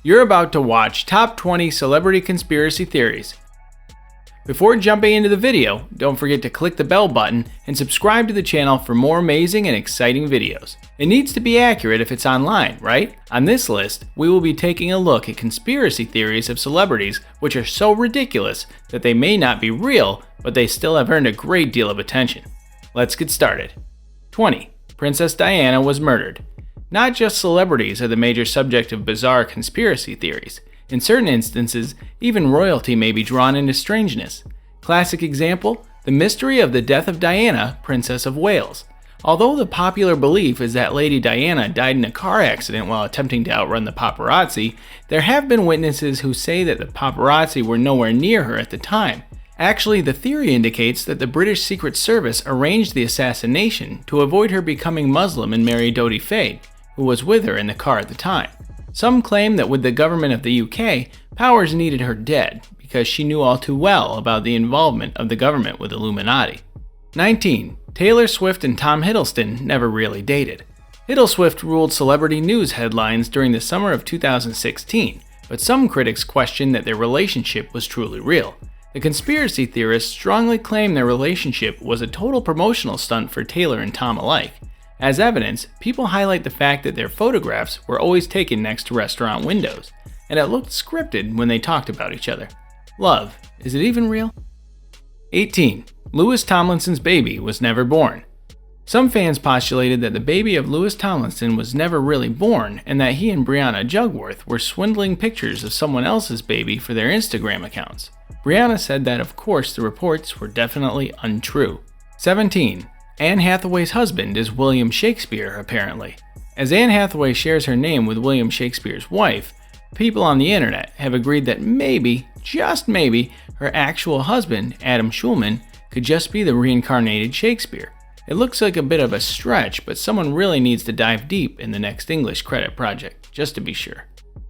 You're about to watch Top 20 Celebrity Conspiracy Theories. Before jumping into the video, don't forget to click the bell button and subscribe to the channel for more amazing and exciting videos. It needs to be accurate if it's online, right? On this list, we will be taking a look at conspiracy theories of celebrities which are so ridiculous that they may not be real, but they still have earned a great deal of attention. Let's get started. 20. Princess Diana was murdered. Not just celebrities are the major subject of bizarre conspiracy theories. In certain instances, even royalty may be drawn into strangeness. Classic example, the mystery of the death of Diana, Princess of Wales. Although the popular belief is that Lady Diana died in a car accident while attempting to outrun the paparazzi, there have been witnesses who say that the paparazzi were nowhere near her at the time. Actually, the theory indicates that the British Secret Service arranged the assassination to avoid her becoming Muslim and marry Dodi Fayed, who was with her in the car at the time. Some claim that with the government of the UK, Powers needed her dead because she knew all too well about the involvement of the government with Illuminati. 19. Taylor Swift and Tom Hiddleston never really dated. Hiddleswift ruled celebrity news headlines during the summer of 2016, but some critics question that their relationship was truly real. The conspiracy theorists strongly claim their relationship was a total promotional stunt for Taylor and Tom alike. As evidence, people highlight the fact that their photographs were always taken next to restaurant windows, and it looked scripted when they talked about each other. Love, is it even real? 18. Louis Tomlinson's baby was never born. Some fans postulated that the baby of Louis Tomlinson was never really born and that he and Brianna Jugworth were swindling pictures of someone else's baby for their Instagram accounts. Brianna said that of course the reports were definitely untrue. 17. Anne Hathaway's husband is William Shakespeare, apparently. As Anne Hathaway shares her name with William Shakespeare's wife, people on the internet have agreed that maybe, just maybe, her actual husband, Adam Schulman, could just be the reincarnated Shakespeare. It looks like a bit of a stretch, but someone really needs to dive deep in the next English credit project, just to be sure.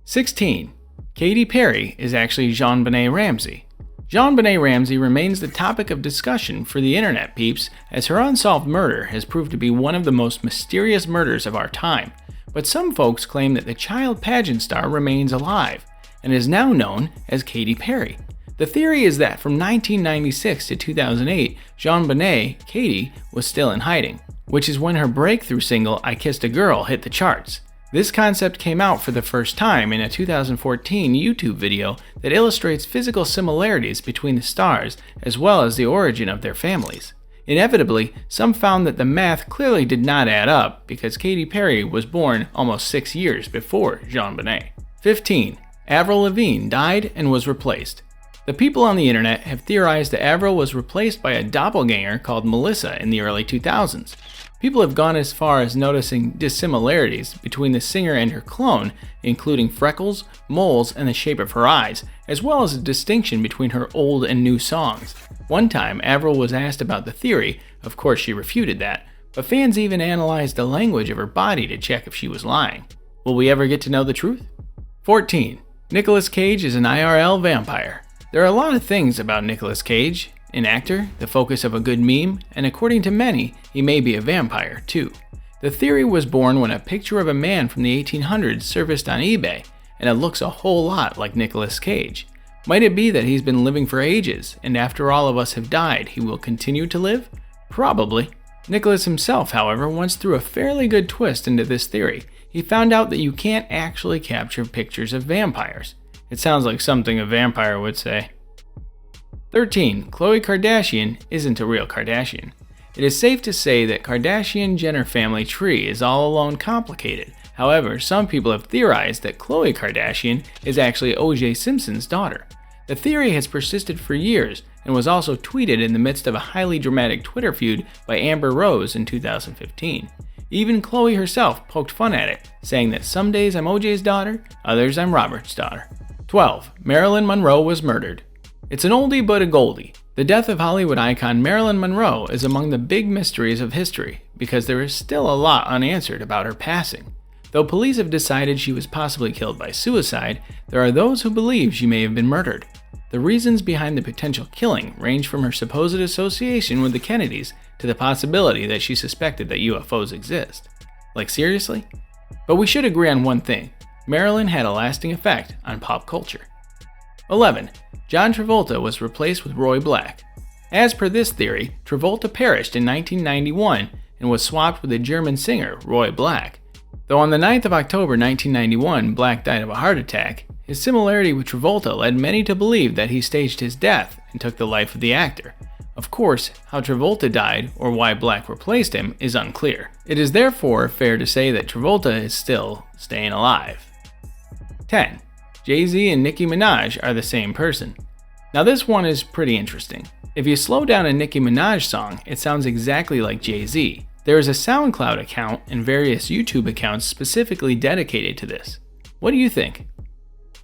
16. Katy Perry is actually JonBenet Ramsey. JonBenet Ramsey remains the topic of discussion for the internet peeps, as her unsolved murder has proved to be one of the most mysterious murders of our time. But some folks claim that the child pageant star remains alive, and is now known as Katy Perry. The theory is that from 1996 to 2008, JonBenet, Katy, was still in hiding, which is when her breakthrough single I Kissed a Girl hit the charts. This concept came out for the first time in a 2014 YouTube video that illustrates physical similarities between the stars as well as the origin of their families. Inevitably, some found that the math clearly did not add up because Katy Perry was born almost 6 years before JonBenet. 15. Avril Lavigne died and was replaced. The people on the internet have theorized that Avril was replaced by a doppelganger called Melissa in the early 2000s. People have gone as far as noticing dissimilarities between the singer and her clone, including freckles, moles, and the shape of her eyes, as well as a distinction between her old and new songs. One time, Avril was asked about the theory. Of course she refuted that, but fans even analyzed the language of her body to check if she was lying. Will we ever get to know the truth? 14. Nicolas Cage is an IRL vampire. There are a lot of things about Nicolas Cage. An actor, the focus of a good meme, and according to many, he may be a vampire too. The theory was born when a picture of a man from the 1800s surfaced on eBay, and it looks a whole lot like Nicolas Cage. Might it be that he's been living for ages, and after all of us have died, he will continue to live? Probably. Nicolas himself, however, once threw a fairly good twist into this theory. He found out that you can't actually capture pictures of vampires. It sounds like something a vampire would say. 13. Khloe Kardashian isn't a real Kardashian. It is safe to say that Kardashian-Jenner family tree is all alone complicated. However, some people have theorized that Khloe Kardashian is actually O.J. Simpson's daughter. The theory has persisted for years and was also tweeted in the midst of a highly dramatic Twitter feud by Amber Rose in 2015. Even Khloe herself poked fun at it, saying that some days I'm O.J.'s daughter, others I'm Robert's daughter. 12. Marilyn Monroe was murdered. It's an oldie but a goldie. The death of Hollywood icon Marilyn Monroe is among the big mysteries of history because there is still a lot unanswered about her passing. Though police have decided she was possibly killed by suicide, there are those who believe she may have been murdered. The reasons behind the potential killing range from her supposed association with the Kennedys to the possibility that she suspected that UFOs exist. Like seriously? But we should agree on one thing. Marilyn had a lasting effect on pop culture. 11. John Travolta was replaced with Roy Black. As per this theory, Travolta perished in 1991 and was swapped with the German singer Roy Black. Though on the 9th of October 1991, Black died of a heart attack, his similarity with Travolta led many to believe that he staged his death and took the life of the actor. Of course, how Travolta died or why Black replaced him is unclear. It is therefore fair to say that Travolta is still staying alive. 10. JayZ and Nicki Minaj are the same person. Now this one is pretty interesting. If you slow down a Nicki Minaj song, it sounds exactly like JayZ. There is a SoundCloud account and various YouTube accounts specifically dedicated to this. What do you think?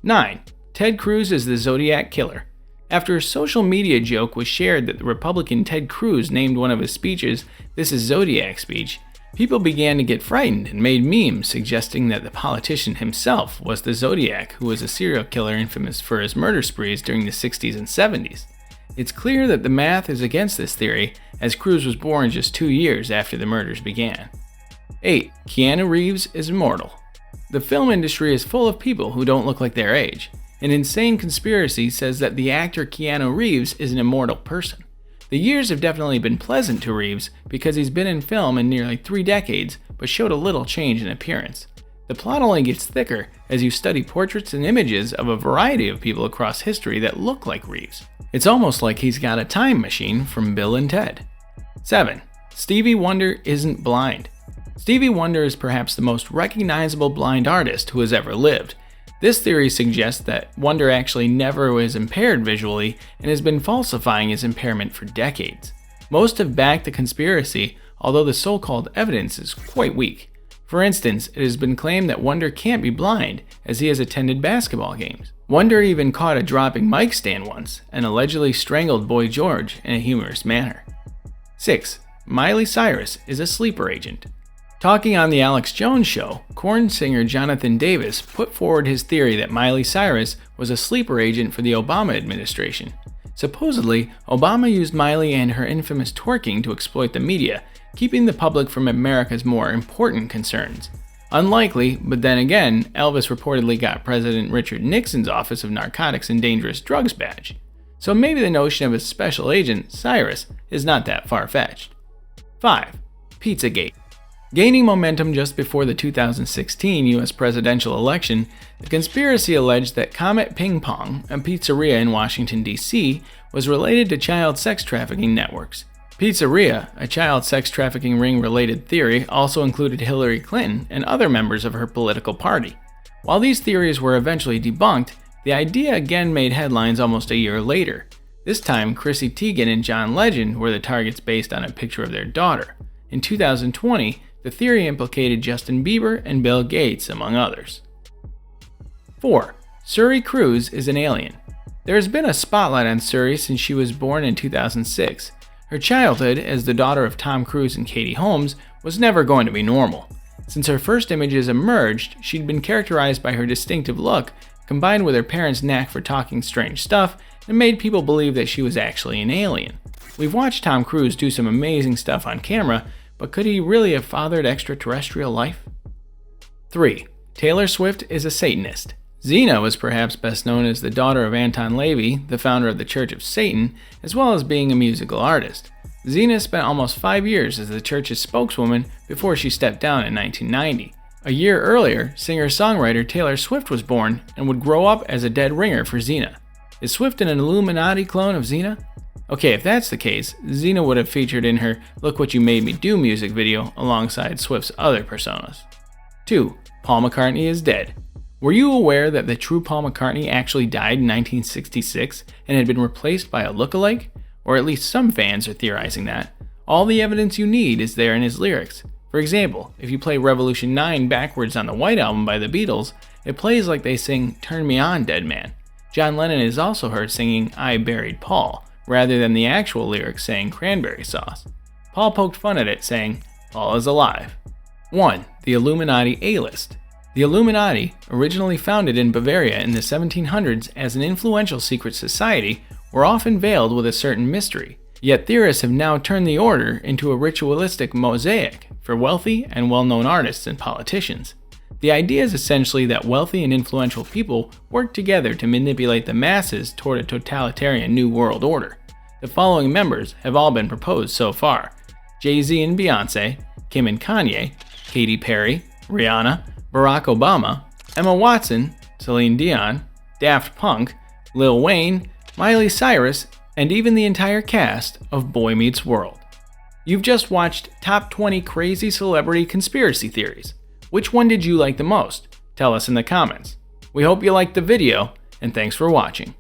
9. Ted Cruz is the Zodiac Killer. After a social media joke was shared that the Republican Ted Cruz named one of his speeches "This is Zodiac speech," people began to get frightened and made memes suggesting that the politician himself was the Zodiac, who was a serial killer infamous for his murder sprees during the 60s and 70s. It's clear that the math is against this theory, as Cruz was born just 2 years after the murders began. 8. Keanu Reeves is immortal. The film industry is full of people who don't look like their age. An insane conspiracy says that the actor Keanu Reeves is an immortal person. The years have definitely been pleasant to Reeves because he's been in film in nearly 3 decades but showed a little change in appearance. The plot only gets thicker as you study portraits and images of a variety of people across history that look like Reeves. It's almost like he's got a time machine from Bill and Ted. 7. Stevie Wonder isn't blind. Stevie Wonder is perhaps the most recognizable blind artist who has ever lived. This theory suggests that Wonder actually never was impaired visually and has been falsifying his impairment for decades. Most have backed the conspiracy, although the so-called evidence is quite weak. For instance, it has been claimed that Wonder can't be blind, as he has attended basketball games. Wonder even caught a dropping mic stand once, and allegedly strangled Boy George in a humorous manner. 6. Miley Cyrus is a sleeper agent. Talking on The Alex Jones Show, Korn singer Jonathan Davis put forward his theory that Miley Cyrus was a sleeper agent for the Obama administration. Supposedly, Obama used Miley and her infamous twerking to exploit the media, keeping the public from America's more important concerns. Unlikely, but then again, Elvis reportedly got President Richard Nixon's Office of Narcotics and Dangerous Drugs badge. So maybe the notion of a special agent, Cyrus, is not that far-fetched. 5. Pizzagate. Gaining momentum just before the 2016 US presidential election, the conspiracy alleged that Comet Ping Pong, a pizzeria in Washington, D.C., was related to child sex trafficking networks. Pizzeria, a child sex trafficking ring-related theory, also included Hillary Clinton and other members of her political party. While these theories were eventually debunked, the idea again made headlines almost a year later. This time, Chrissy Teigen and John Legend were the targets based on a picture of their daughter. In 2020, the theory implicated Justin Bieber and Bill Gates, among others. 4. Suri Cruise is an alien. There has been a spotlight on Suri since she was born in 2006. Her childhood, as the daughter of Tom Cruise and Katy Holmes, was never going to be normal. Since her first images emerged, she'd been characterized by her distinctive look, combined with her parents' knack for talking strange stuff, and made people believe that she was actually an alien. We've watched Tom Cruise do some amazing stuff on camera, but could he really have fathered extraterrestrial life? 3. Taylor Swift is a satanist. Xena was perhaps best known as the daughter of Anton LaVey, the founder of the Church of Satan, as well as being a musical artist. Xena spent almost 5 years as the church's spokeswoman before she stepped down in 1990. A year earlier, singer-songwriter Taylor Swift was born and would grow up as a dead ringer for Xena. Is Swift an Illuminati clone of Xena? Okay, if that's the case, Xena would have featured in her Look What You Made Me Do music video alongside Swift's other personas. 2. Paul McCartney is dead. Were you aware that the true Paul McCartney actually died in 1966 and had been replaced by a lookalike? Or at least some fans are theorizing that. All the evidence you need is there in his lyrics. For example, if you play Revolution 9 backwards on the White Album by the Beatles, it plays like they sing Turn Me On, Dead Man. John Lennon is also heard singing I Buried Paul, rather than the actual lyrics saying cranberry sauce. Paul poked fun at it, saying, Paul is alive. 1. The Illuminati Alist. The Illuminati, originally founded in Bavaria in the 1700s as an influential secret society, were often veiled with a certain mystery. Yet theorists have now turned the order into a ritualistic mosaic for wealthy and well-known artists and politicians. The idea is essentially that wealthy and influential people work together to manipulate the masses toward a totalitarian New World Order. The following members have all been proposed so far: JayZ and Beyonce, Kim and Kanye, Katy Perry, Rihanna, Barack Obama, Emma Watson, Celine Dion, Daft Punk, Lil Wayne, Miley Cyrus, and even the entire cast of Boy Meets World. You've just watched Top 20 Crazy Celebrity Conspiracy Theories. Which one did you like the most? Tell us in the comments. We hope you liked the video, and thanks for watching.